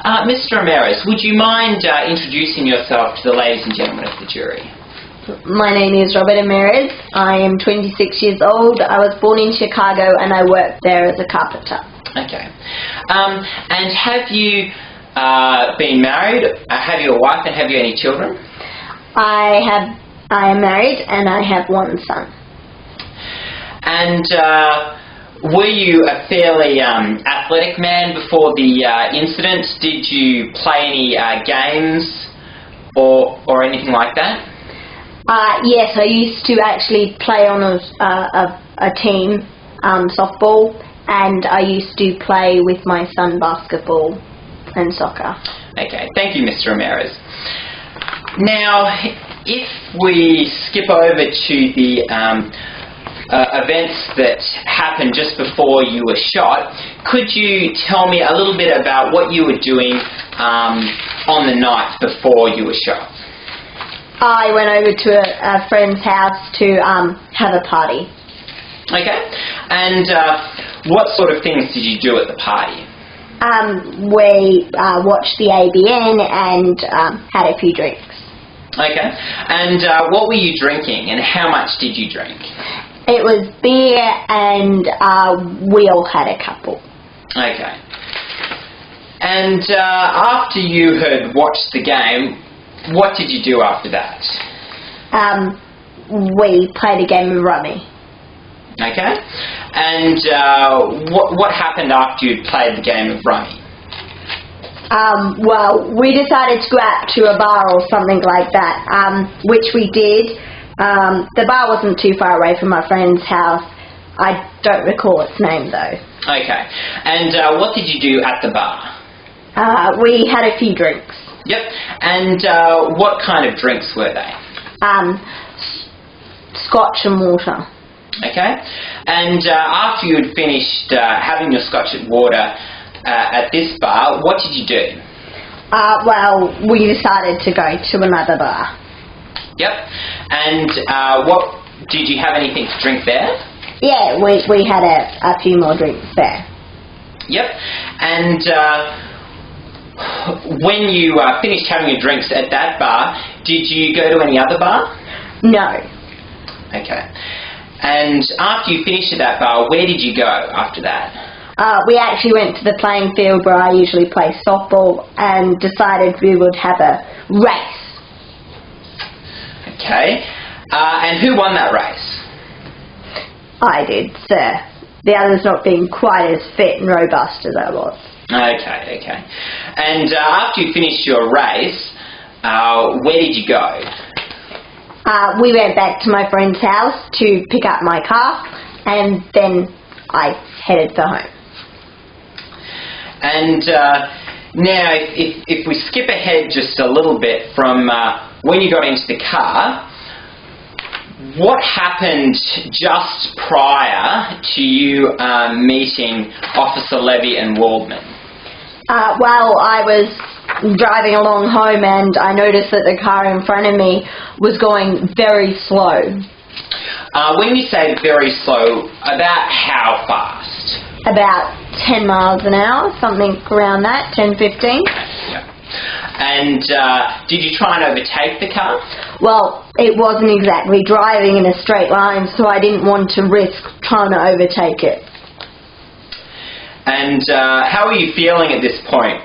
Mr. Ramirez, would you mind introducing yourself to the ladies and gentlemen of the jury? My name is Ramirez. I am 26 years old. I was born in Chicago and I work there as a carpenter. Okay. And have you been married? Have you a wife and have you any children? I am married and I have one son. And were you a fairly athletic man before the incident? Did you play any games or anything like that? Yes, I used to actually play on a team, softball, and I used to play with my son basketball and soccer. Okay, thank you, Mr. Ramirez. Now, if we skip over to the events that happened just before you were shot, could you tell me a little bit about what you were doing on the night before you were shot? I went over to a friend's house to have a party. Okay. And what sort of things did you do at the party? We watched the ABN and had a few drinks. Okay. And what were you drinking and how much did you drink? It was beer and we all had a couple. Okay. And after you had watched the game, what did you do after that? We played a game of rummy. Okay. And what happened after you'd played the game of rummy? Well, we decided to go out to a bar or something like that, which we did. The bar wasn't too far away from my friend's house. I don't recall its name though. Okay. And what did you do at the bar? We had a few drinks. Yep. And what kind of drinks were they? Scotch and water. Okay. And after you had finished having your scotch and water at this bar, what did you do? Well, we decided to go to another bar. Yep. And what did you have anything to drink there? Yeah, we had a few more drinks there. Yep. And when you finished having your drinks at that bar, did you go to any other bar? No. Okay. And after you finished at that bar, where did you go after that? We actually went to the playing field where I usually play softball and decided we would have a race. Okay. And who won that race? I did, sir. The others not being quite as fit and robust as I was. Okay. And after you finished your race, where did you go? We went back to my friend's house to pick up my car, and then I headed for home. And now, if we skip ahead just a little bit from when you got into the car, what happened just prior to you meeting Officer Levy and Waldman? Well, I was driving along home and I noticed that the car in front of me was going very slow. When you say very slow, about how fast? About 10 miles an hour, something around that, 10, 15. Yeah. And did you try and overtake the car? Well, it wasn't exactly driving in a straight line, so I didn't want to risk trying to overtake it. And how were you feeling at this point?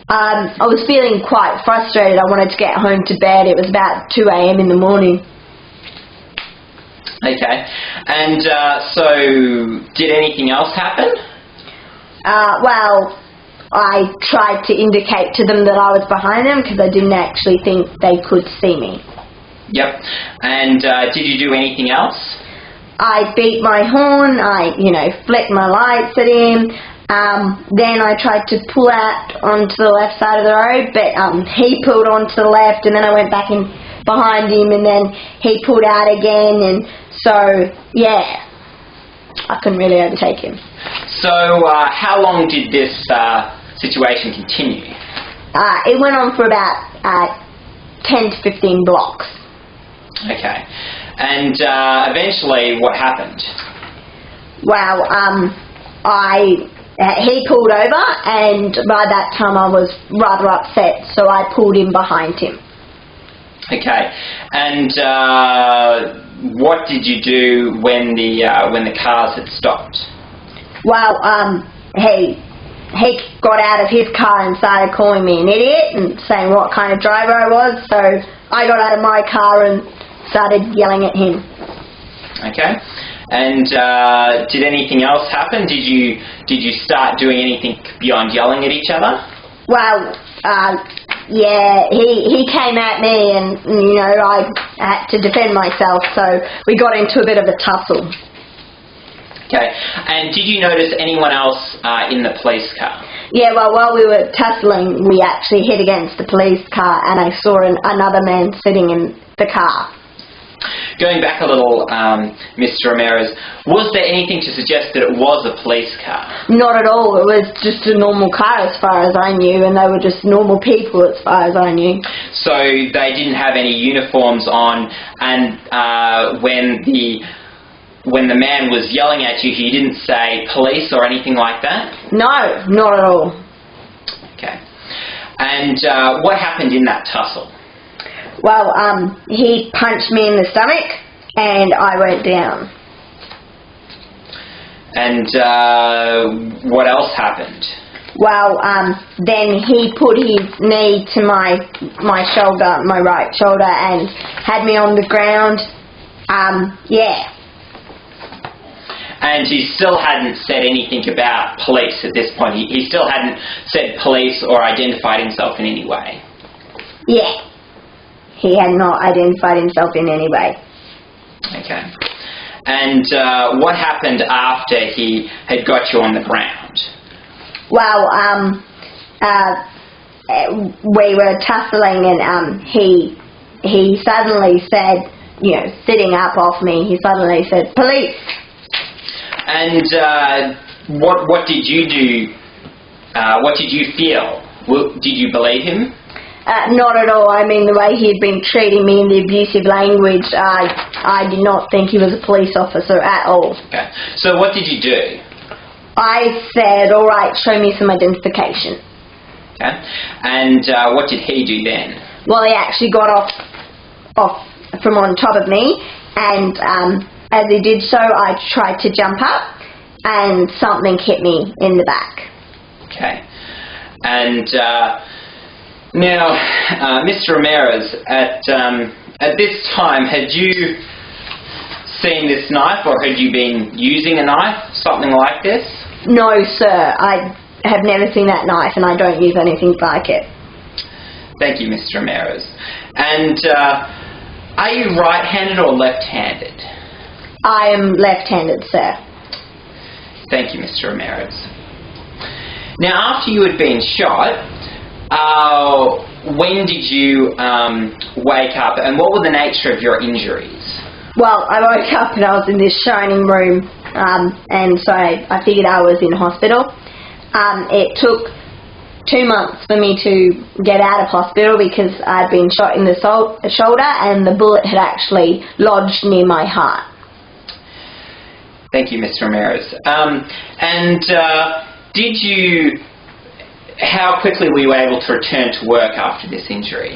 I was feeling quite frustrated. I wanted to get home to bed. It was about 2 a.m. in the morning. Okay. And so did anything else happen? Well, I tried to indicate to them that I was behind them because I didn't actually think they could see me. Yep. And did you do anything else? I beat my horn. I, flicked my lights at him. Then I tried to pull out onto the left side of the road, but he pulled onto the left, and then I went back in behind him, and then he pulled out again, and so, yeah, I couldn't really overtake him. So how long did this situation continue? It went on for about 10 to 15 blocks. Okay. And eventually what happened? Well, I he pulled over, and by that time I was rather upset, so I pulled in behind him. Okay. And what did you do when the cars had stopped? Well, he got out of his car and started calling me an idiot and saying what kind of driver I was, so I got out of my car and started yelling at him. Okay. And did anything else happen? Did you start doing anything beyond yelling at each other? Well, yeah, he came at me and, I had to defend myself, so we got into a bit of a tussle. Okay. And did you notice anyone else in the police car? Yeah, well, while we were tussling, we actually hit against the police car, and I saw another man sitting in the car. Going back a little, Mr. Ramirez, was there anything to suggest that it was a police car? Not at all. It was just a normal car as far as I knew, and they were just normal people as far as I knew. So they didn't have any uniforms on, and when the man was yelling at you, he didn't say police or anything like that? No, not at all. Okay. And what happened in that tussle? Well, he punched me in the stomach, and I went down. And what else happened? Well, then he put his knee to my shoulder, my right shoulder, and had me on the ground. Yeah. And he still hadn't said anything about police at this point. He still hadn't said police or identified himself in any way. Yeah. He had not identified himself in any way. Okay. And what happened after he had got you on the ground? Well, we were tussling, and he suddenly said, sitting up off me, he suddenly said, police. And what did you do? What did you feel? Did you believe him? Not at all. I mean, the way he had been treating me in the abusive language, I did not think he was a police officer at all. Okay. So what did you do? I said, all right, show me some identification. Okay. And what did he do then? Well, he actually got off from on top of me, and as he did so, I tried to jump up, and something hit me in the back. Okay. And now, Mr. Ramirez, at this time, had you seen this knife, or had you been using a knife, something like this? No, sir. I have never seen that knife, and I don't use anything like it. Thank you, Mr. Ramirez. And are you right-handed or left-handed? I am left-handed, sir. Thank you, Mr. Ramirez. Now, after you had been shot, when did you wake up, and what were the nature of your injuries? Well, I woke up and I was in this shining room, and so I figured I was in hospital. It took 2 months for me to get out of hospital because I'd been shot in the shoulder, and the bullet had actually lodged near my heart. Thank you, Mr. Ramirez. How quickly were you able to return to work after this injury?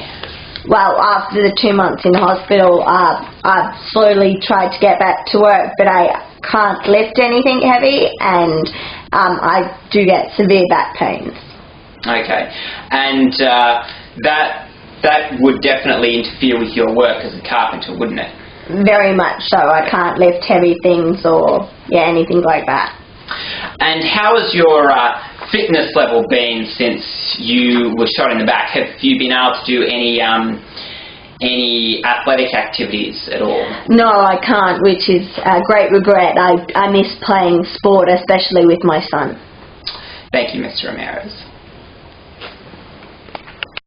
Well, after the 2 months in hospital, I've slowly tried to get back to work, but I can't lift anything heavy, and I do get severe back pains. Okay. And that would definitely interfere with your work as a carpenter, wouldn't it? Very much so. I can't lift heavy things or anything like that. And how has your fitness level been since you were shot in the back? Have you been able to do any athletic activities at all? No, I can't, which is a great regret. I miss playing sport, especially with my son. Thank you, Mr. Ramirez.